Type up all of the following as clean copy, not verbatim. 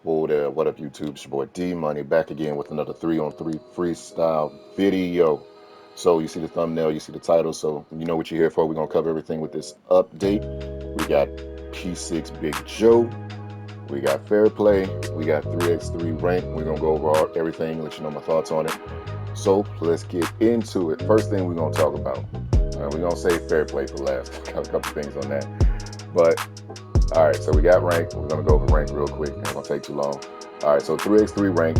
Whoa there, what up YouTube? It's your boy D Money back again with another 3on3 freestyle video. So you see the thumbnail, you see the title, so you know what you're here for. We're gonna cover everything with this update. We got P6 Big Joe, we got Fair Play, we got 3x3 rank. We're gonna go over everything, let you know my thoughts on it. So let's get into it. First thing we're gonna talk about. We're gonna save Fair Play for last. Got a couple things on that. But all right, so we got rank. We're gonna go over rank real quick. It's gonna take too long. All right, so 3x3 rank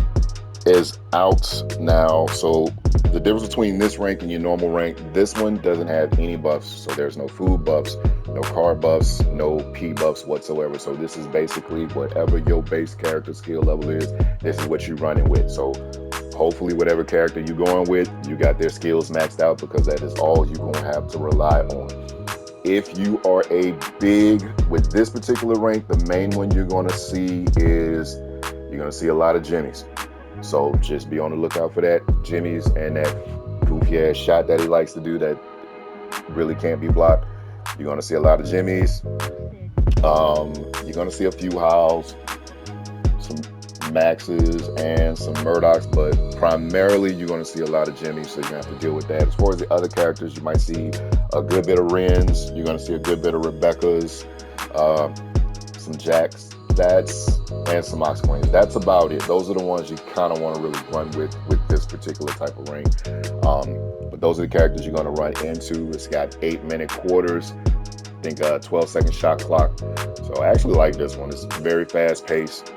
is out now. So the difference between this rank and your normal rank, this one doesn't have any buffs. So there's no food buffs, no car buffs, no P buffs whatsoever. So this is basically whatever your base character skill level is, this is what you're running with. So hopefully whatever character you're going with, you got their skills maxed out, because that is all you're gonna have to rely on. If you are a big, with this particular rank, the main one you're gonna see is, you're gonna see a lot of jimmies. So just be on the lookout for that, jimmies, and that goofy ass shot that he likes to do that really can't be blocked. You're gonna see a lot of jimmies. You're gonna see a few howls, some maxes, and some Murdochs, but primarily you're going to see a lot of jimmies, so you're going to have to deal with that. As far as the other characters, you might see a good bit of Rens, you're going to see a good bit of Rebecca's, some Jacks, and some Ox Queens. That's about it. Those are the ones you kind of want to really run with this particular type of ring. But those are the characters you're going to run into. It's got 8-minute quarters, I think 12-second shot clock. So I actually like this one. It's very fast paced.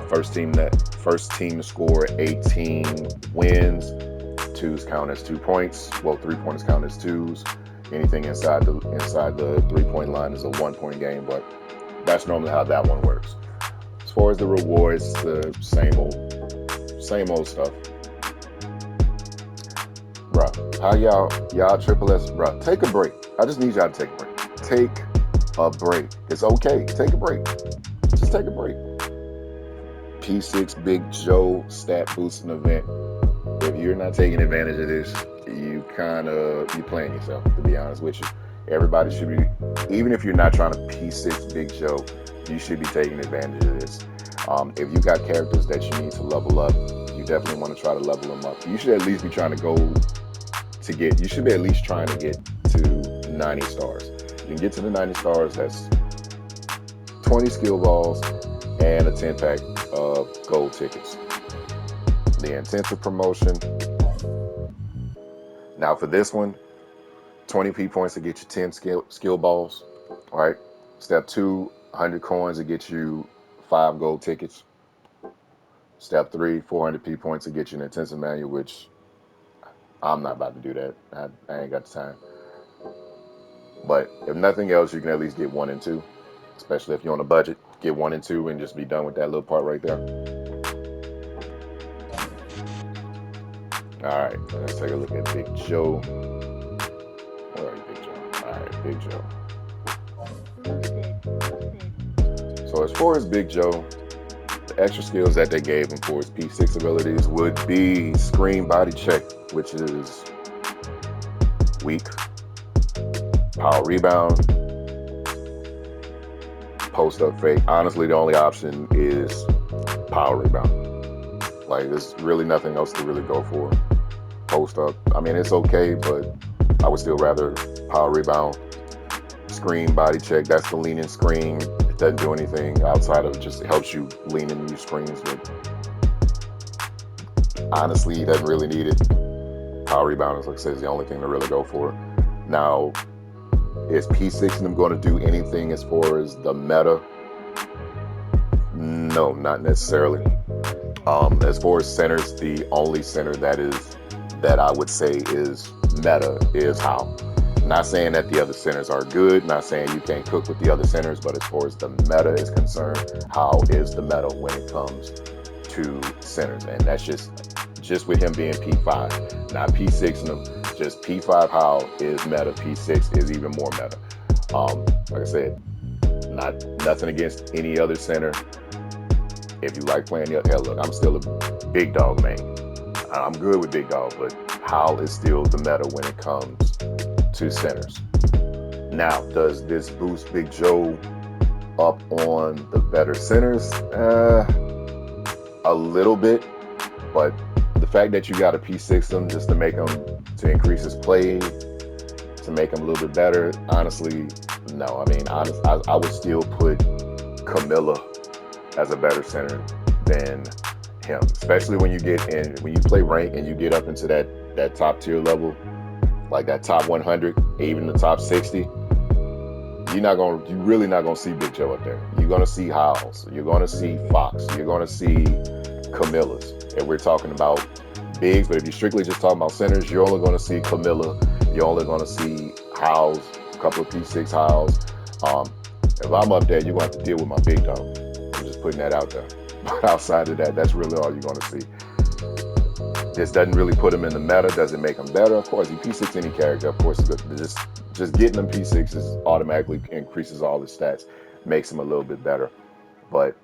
First team to score 18 wins. Twos count as 2 points. Well, 3 pointers count as twos. Anything inside the 3-point line is a 1-point game, but that's normally how that one works. As far as the rewards, the same old stuff. Bruh, how y'all triple S, bruh, take a break. I just need y'all to take a break. Take a break. It's okay. Take a break. Just take a break. P6 Big Joe stat boosting event. If you're not taking advantage of this, you're playing yourself, to be honest with you. Everybody should be, even if you're not trying to P6 Big Joe, you should be taking advantage of this. If you got characters that you need to level up, you definitely want to try to level them up. You should at least be trying you should be at least trying to get to 90 stars. You can get to the 90 stars, that's 20 skill balls and a 10-pack of gold tickets. The intensive promotion. Now for this one, 20 P points to get you 10 skill balls. All right. Step 2, 100 coins to get you 5 gold tickets. Step 3, 400 P points to get you an intensive manual, which I'm not about to do that. I ain't got the time. But if nothing else, you can at least get 1 and 2, especially if you're on a budget. Get 1 and 2 and just be done with that little part right there. All right, let's take a look at Big Joe. Where are you, Big Joe? All right, Big Joe. So as far as Big Joe, the extra skills that they gave him for his P6 abilities would be Screen Body Check, which is weak, Power Rebound, Post Up Fake. Honestly, the only option is Power Rebound. Like, there's really nothing else to really go for. Post Up, I mean, it's okay, but I would still rather Power Rebound. Screen Body Check, that's the lean-in screen. It doesn't do anything outside of just, it helps you lean into your screens, but honestly, you doesn't really need it. Power Rebound is, like I said, is the only thing to really go for. Now, is P6 and them going to do anything as far as the meta? No, not necessarily. As far as centers, the only center that I would say is meta is How. Not saying that the other centers are good, not saying you can't cook with the other centers, but as far as the meta is concerned, How is the meta when it comes to centers. And that's just with him being P5, not P6 and them. Just P5 How is meta, P6 is even more meta. Like I said, nothing against any other center. If you like playing the other, hell, look, I'm still a big dog main. I'm good with big dog, but How is still the meta when it comes to centers. Now, does this boost Big Joe up on the better centers? a little bit, but the fact that you got to P6 him just to make him, to increase his play, to make him a little bit better, honestly, no. I mean, I would still put Camilla as a better center than him, especially when you get in, when you play rank and you get up into that top tier level, like that top 100, even the top 60. You're really not gonna see Big Joe up there. You're gonna see Howls, you're gonna see Fox, you're gonna see Camillas. And we're talking about bigs, but if you're strictly just talking about centers, you're only gonna see Camilla, you're only gonna see Howls, a couple of P6 Howls. If I'm up there, you're gonna have to deal with my big dog. I'm just putting that out there. But outside of that, that's really all you're gonna see. This doesn't really put him in the meta, doesn't make him better. Of course, you P6 any character, of course, just getting them P6s automatically increases all his stats, makes him a little bit better. But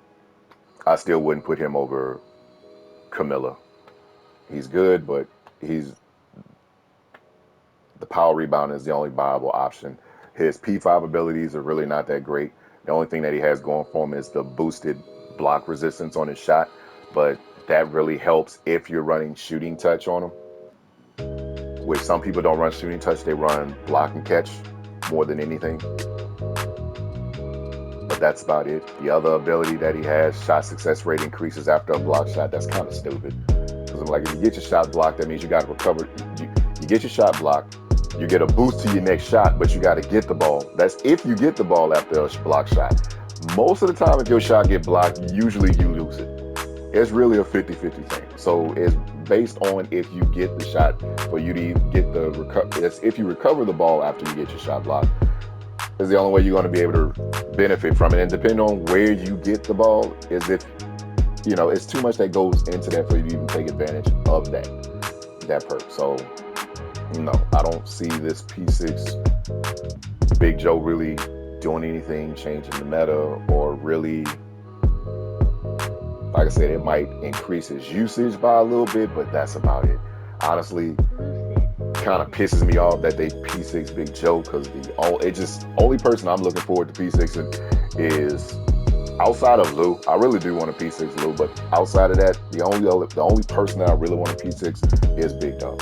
I still wouldn't put him over Camilla. He's good, but the power rebound is the only viable option. His P5 abilities are really not that great. The only thing that he has going for him is the boosted block resistance on his shot, but that really helps if you're running shooting touch on him, which some people don't run shooting touch, they run block and catch more than anything. But that's about it. The other ability that he has, shot success rate increases after a block shot. That's kind of stupid. Because I'm like, if you get your shot blocked, that means you got to recover. You get your shot blocked, you get a boost to your next shot, but you got to get the ball. That's if you get the ball after a block shot. Most of the time, if your shot get blocked, usually you lose it. It's really a 50-50 thing. So it's based on if you get the shot, for you to get the if you recover the ball after you get your shot blocked, is the only way you're going to be able to benefit from it. And depending on where you get the ball, is if, you know, it's too much that goes into that for you to even take advantage of that perk. So, no, I don't see this P6 Big Joe really doing anything, changing the meta, or really, like I said, it might increase his usage by a little bit, but that's about it. Honestly, kind of pisses me off that they P6 Big Joe, because only person I'm looking forward to P6 is outside of Lou. I really do want to P6 Lou, but outside of that, the only person that I really want to P6 is Big Dog.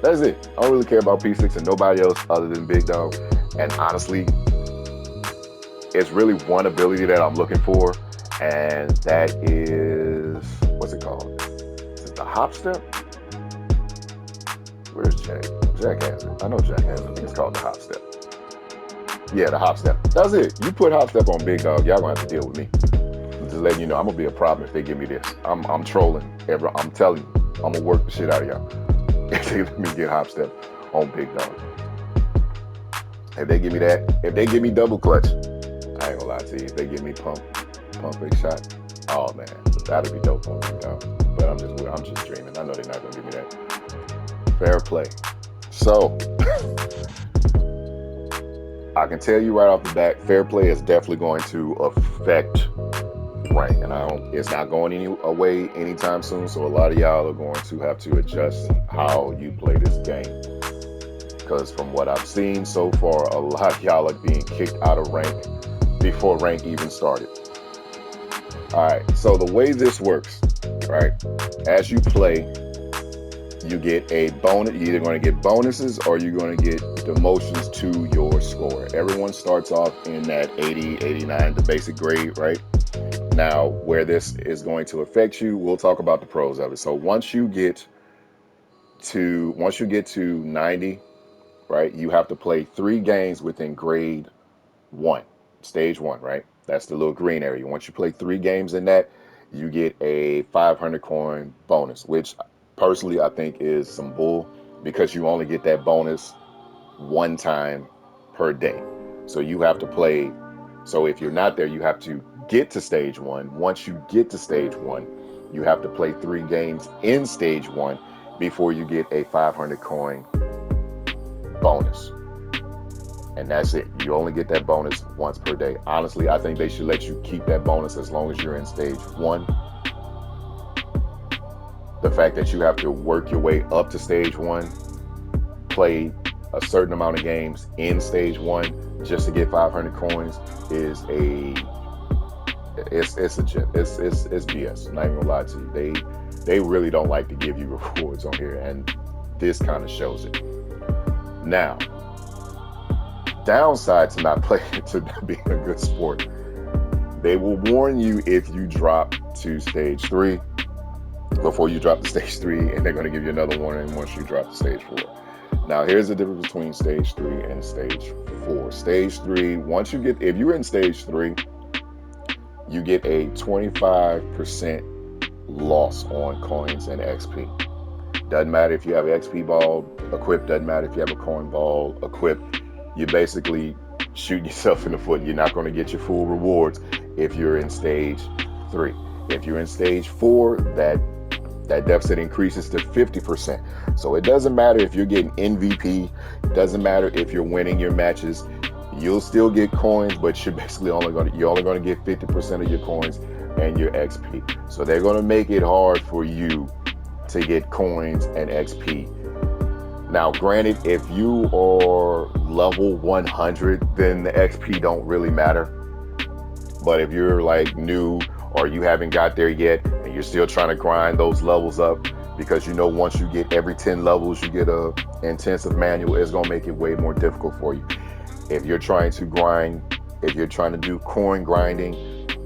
That's it. I don't really care about P6 and nobody else other than Big Dog. And honestly, it's really one ability that I'm looking for, and that is, what's it called? Is it the hop step? Where's Jack? Jack has it. I know Jack has it. I think it's called the hop step. Yeah, the hop step. That's it. You put hop step on Big Dog, y'all gonna have to deal with me. I'm just letting you know, I'm gonna be a problem if they give me this. I'm trolling. I'm telling you, I'm gonna work the shit out of y'all if they let me get hop step on Big Dog. If they give me that, if they give me double clutch, I ain't gonna lie to you. If they give me pump big shot, oh man, that'd be dope on Big Dog. But I'm just dreaming. I know they're not gonna give me that. Fair play. So I can tell you right off the bat, fair play is definitely going to affect rank, and it's not going away anytime soon. So a lot of y'all are going to have to adjust how you play this game, because from what I've seen so far, a lot of y'all are being kicked out of rank before rank even started. All right, so the way this works, right? As you play, you get a bonus. You're either going to get bonuses or you're going to get demotions to your score. Everyone starts off in that 80, 89, the basic grade, right? Now, where this is going to affect you, we'll talk about the pros of it. So once you get to 90, right, you have to play 3 games within grade 1, stage 1, right? That's the little green area. Once you play 3 games in that, you get a 500 coin bonus, which personally I think is some bull, because you only get that bonus 1 time per day. So you have to play. So if you're not there, you have to get to stage 1. Once you get to stage 1, you have to play 3 games in stage 1 before you get a 500 coin bonus. And that's it. You only get that bonus once per day. Honestly, I think they should let you keep that bonus as long as you're in stage 1. The fact that you have to work your way up to stage 1, play a certain amount of games in stage 1 just to get 500 coins is a it's a jet. It's BS. I'm not even gonna lie to you. They really don't like to give you rewards on here, and this kind of shows it. Now, downside to not playing, to being a good sport, they will warn you if you drop to stage 3 before you drop to stage 3, and they're going to give you another warning once you drop to stage 4. Now, here's the difference between stage 3 and stage 4. Stage 3, if you're in stage 3, you get a 25% loss on coins and XP. Doesn't matter if you have an XP ball equipped, doesn't matter if you have a coin ball equipped. You basically shoot yourself in the foot. You're not going to get your full rewards if you're in stage 3. If you're in stage 4, that deficit increases to 50%. So it doesn't matter if you're getting MVP, it doesn't matter if you're winning your matches, you'll still get coins, but you're basically only going to get 50% of your coins and your XP. So they're going to make it hard for you to get coins and XP. Now, granted, if you are level 100, then the XP don't really matter. But if you're like new, or you haven't got there yet, and you're still trying to grind those levels up, because you know once you get every 10 levels, you get a intensive manual, it's gonna make it way more difficult for you. If you're trying to grind, if you're trying to do coin grinding,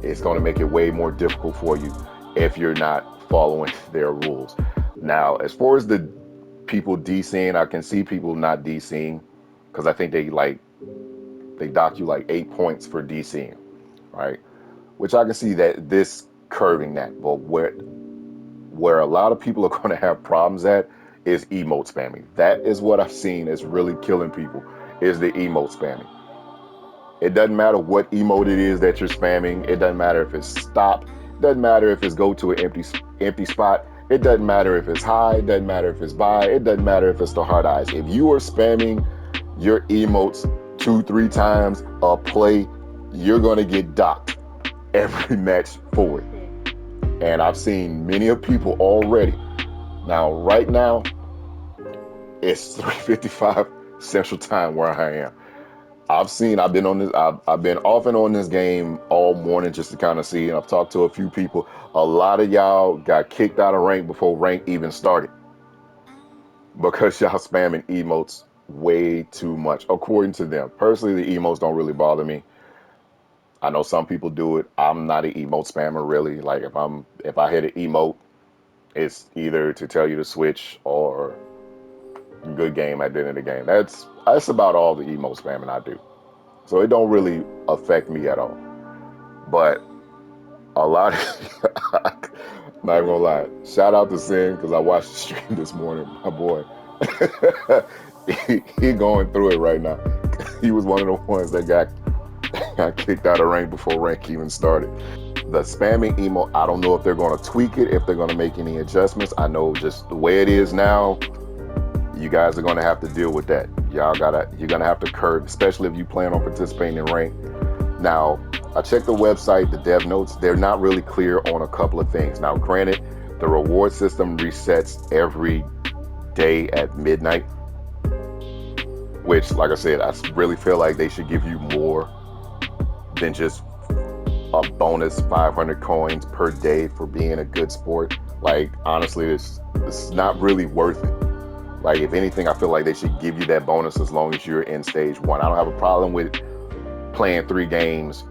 it's gonna make it way more difficult for you if you're not following their rules. Now, as far as the people DCing, I can see people not DCing, because I think they dock you like 8 points for DCing, right? Which I can see that this curving that, but where a lot of people are going to have problems at is emote spamming. That is what I've seen is really killing people, is the emote spamming. It doesn't matter what emote it is that you're spamming. It doesn't matter if it's stop. It doesn't matter if it's go to an empty spot. It doesn't matter if it's high. It doesn't matter if it's buy. It doesn't matter if it's the hard eyes. If you are spamming your emotes 2-3 times a play, you're going to get docked every match for it. And I've seen many of people already. Now, right now, it's 3:55 Central Time where I am. I've been off and on this game all morning just to kind of see, and I've talked to a few people. A lot of y'all got kicked out of rank before rank even started because y'all spamming emotes way too much, according to them. Personally, the emotes don't really bother me. I know some people do it. I'm not an emote spammer, really. Like if I hit an emote, it's either to tell you to switch or good game at the end of the game. That's about all the emote spamming I do. So it don't really affect me at all. But a lot of, not gonna lie, shout out to Sin, because I watched the stream this morning. My boy, he going through it right now. He was one of the ones that got kicked out of rank before rank even started. The spamming emote, I don't know if they're going to tweak it, if they're going to make any adjustments. I know just the way it is now, you guys are going to have to deal with that. You're going to have to curb, especially if you plan on participating in rank. Now, I checked the website, the dev notes, they're not really clear on a couple of things. Now, granted, the reward system resets every day at midnight, which, like I said, I really feel like they should give you more than just a bonus 500 coins per day for being a good sport. Like, honestly, this is not really worth it. Like, if anything, I feel like they should give you that bonus as long as you're in stage 1. I don't have a problem with playing 3 games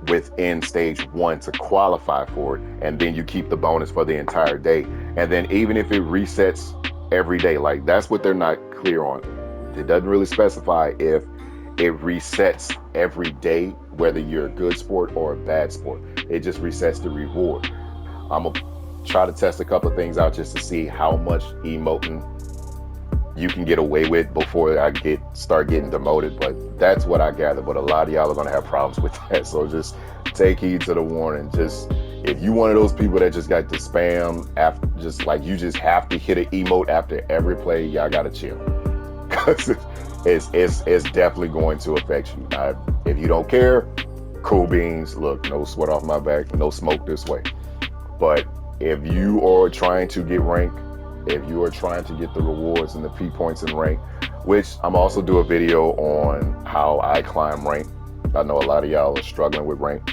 within stage 1 to qualify for it, and then you keep the bonus for the entire day. And then even if it resets every day, like, that's what they're not clear on. It doesn't really specify if it resets every day, whether you're a good sport or a bad sport. It just resets the reward. I'm gonna try to test a couple of things out just to see how much emoting you can get away with before I start getting demoted. But that's what I gather. But a lot of y'all are gonna have problems with that. So just take heed to the warning. Just, if you one of those people that just got to spam after, just like you just have to hit an emote after every play, y'all gotta chill. Because it's definitely going to affect you. If you don't care, cool beans. Look, no sweat off my back, no smoke this way. But if you are trying to get rank, if you are trying to get the rewards and the P points in rank, which I'm also do a video on how I climb rank. I know a lot of y'all are struggling with rank.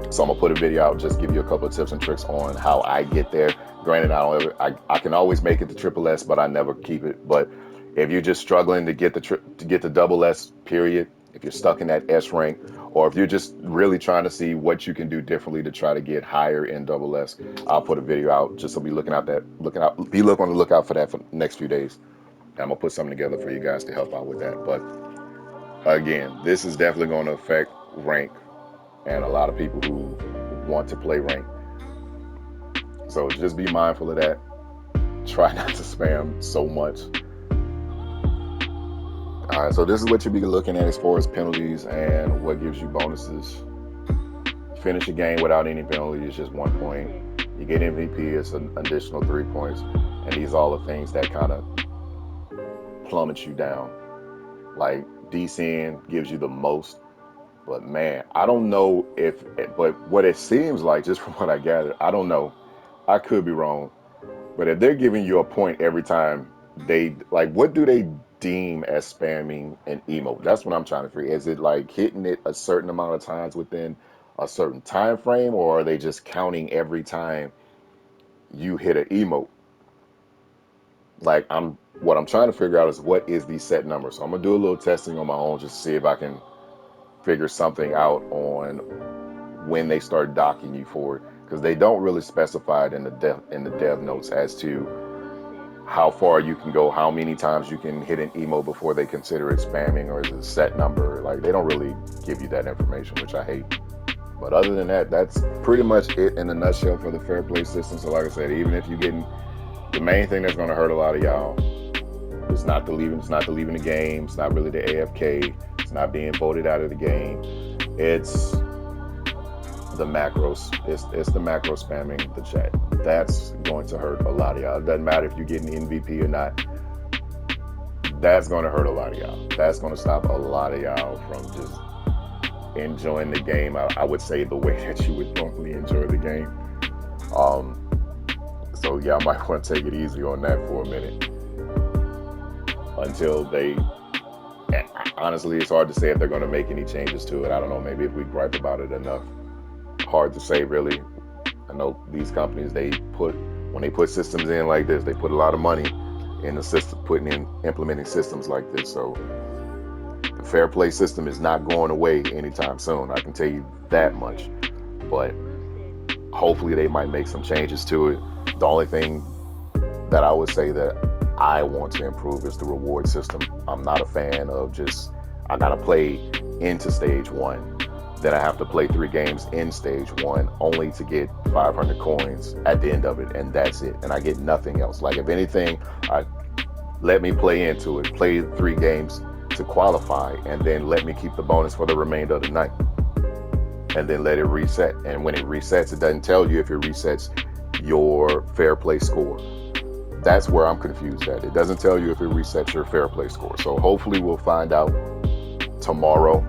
So I'm gonna put a video out, just give you a couple of tips and tricks on how I get there. Granted, I can always make it to triple S, but I never keep it. But if you're just struggling to get the double S period, if you're stuck in that S rank, or if you're just really trying to see what you can do differently to try to get higher in double S, I'll put a video out. Just so be looking on the lookout for that for the next few days. I'm gonna put something together for you guys to help out with that. But again, this is definitely going to affect rank and a lot of people who want to play rank. So just be mindful of that. Try not to spam so much. All right, so this is what you'll be looking at as far as penalties and what gives you bonuses. Finish a game without any penalties, just 1 point. You get MVP, it's an additional 3 points. And these are all the things that kind of plummet you down. Like DCing gives you the most. But man, I don't know but what it seems like, just from what I gathered, I don't know. I could be wrong. But if they're giving you a point every time what do they deem as spamming an emote? That's what I'm trying to figure. Is it like hitting it a certain amount of times within a certain time frame, or are they just counting every time you hit an emote? What I'm trying to figure out is what is the set number. So I'm gonna do a little testing on my own just to see if I can figure something out on when they start docking you for it, because they don't really specify it in the dev notes as to how far you can go, how many times you can hit an emote before they consider it spamming, or is it a set number. Like, they don't really give you that information, which I hate. But other than that, that's pretty much it in a nutshell for the fair play system. So like I said, even if you're getting, the main thing that's going to hurt a lot of y'all is not the leaving the game. It's not really the AFK. It's not being voted out of the game. It's the macros. It's the macro spamming the chat. That's going to hurt a lot of y'all. It doesn't matter if you're getting MVP or not. That's going to hurt a lot of y'all. That's going to stop a lot of y'all from just enjoying the game. I would say the way that you would normally enjoy the game. So y'all might want to take it easy on that for a minute until they. Honestly, it's hard to say if they're going to make any changes to it. I don't know. Maybe if we gripe about it enough. Hard to say, really. I know these companies, when they put systems in like this, they put a lot of money in the system, implementing systems like this. So the fair play system is not going away anytime soon. I can tell you that much. But hopefully they might make some changes to it. The only thing that I would say that I want to improve is the reward system. I'm not a fan of I gotta play into stage 1. Then I have to play 3 games in stage 1 only to get 500 coins at the end of it, and that's it. And I get nothing else. Like, if anything, let me play into it, play 3 games to qualify, and then let me keep the bonus for the remainder of the night. And then let it reset. And when it resets, it doesn't tell you if it resets your fair play score. That's where I'm confused at. It doesn't tell you if it resets your fair play score. So hopefully we'll find out tomorrow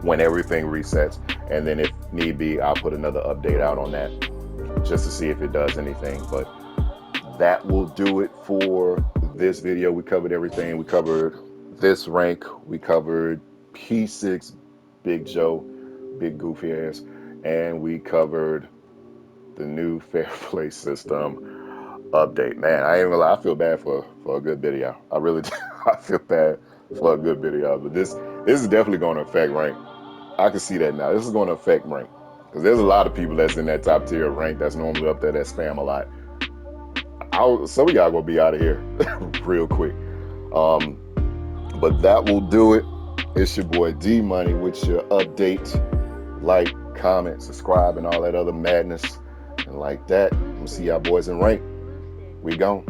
when everything resets, and then if need be, I'll put another update out on that just to see if it does anything. But that will do it for this video. We covered everything. We covered this rank. We covered P6, Big Joe, big goofy ass, and we covered the new fair play system update. Man, I ain't gonna lie, I feel bad for a good video. I really do. I feel bad for a good video, but this is definitely going to affect rank. I can see that now. This is going to affect rank, because there's a lot of people that's in that top tier rank that's normally up there that spam a lot. Some of y'all gonna be out of here real quick. But that will do it. It's your boy D Money with your update. Like, comment, subscribe, and all that other madness. And like that, I'm gonna see y'all boys in rank. We gone.